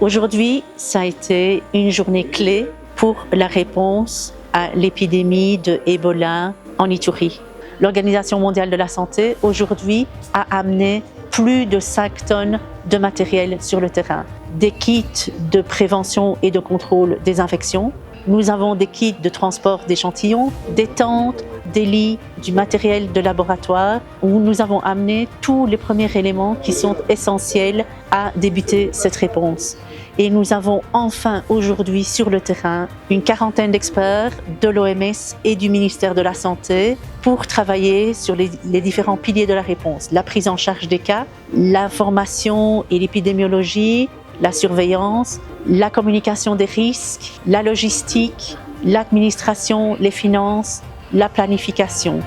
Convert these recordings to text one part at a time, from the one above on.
Aujourd'hui, ça a été une journée clé pour la réponse à l'épidémie de Ebola en Ituri. L'Organisation mondiale de la santé, aujourd'hui, a amené plus de 5 tonnes de matériel sur le terrain. Des kits de prévention et de contrôle des infections. Nous avons des kits de transport d'échantillons, des tentes, des lits, du matériel de laboratoire où nous avons amené tous les premiers éléments qui sont essentiels à débuter cette réponse. Et nous avons enfin aujourd'hui sur le terrain une quarantaine d'experts de l'OMS et du ministère de la Santé pour travailler sur les différents piliers de la réponse. La prise en charge des cas, l'information et l'épidémiologie, la surveillance, la communication des risques, la logistique, l'administration, les finances, la planification.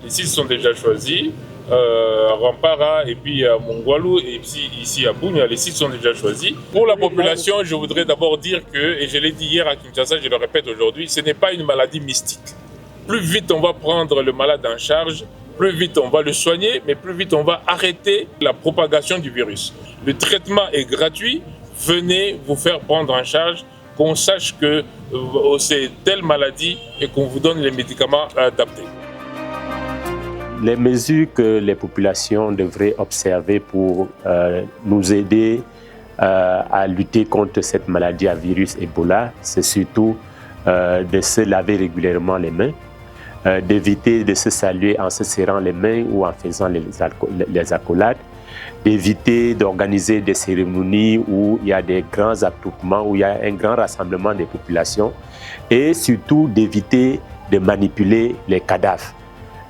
Les sites sont déjà choisis. À Rwampara et puis à Mongwalu et puis ici à Bunia, les sites sont déjà choisis. Pour la population, je voudrais d'abord dire que, et je l'ai dit hier à Kinshasa, je le répète aujourd'hui, ce n'est pas une maladie mystique. Plus vite on va prendre le malade en charge, plus vite on va le soigner, mais plus vite on va arrêter la propagation du virus. Le traitement est gratuit, venez vous faire prendre en charge, qu'on sache que c'est telle maladie et qu'on vous donne les médicaments adaptés. Les mesures que les populations devraient observer pour nous aider à lutter contre cette maladie à virus Ebola, c'est surtout de se laver régulièrement les mains, d'éviter de se saluer en se serrant les mains ou en faisant les accolades, d'éviter d'organiser des cérémonies où il y a des grands attroupements, où il y a un grand rassemblement des populations et surtout d'éviter de manipuler les cadavres,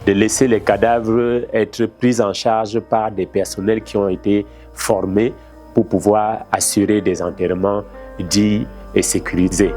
de laisser les cadavres être pris en charge par des personnels qui ont été formés pour pouvoir assurer des enterrements dits et sécurisés.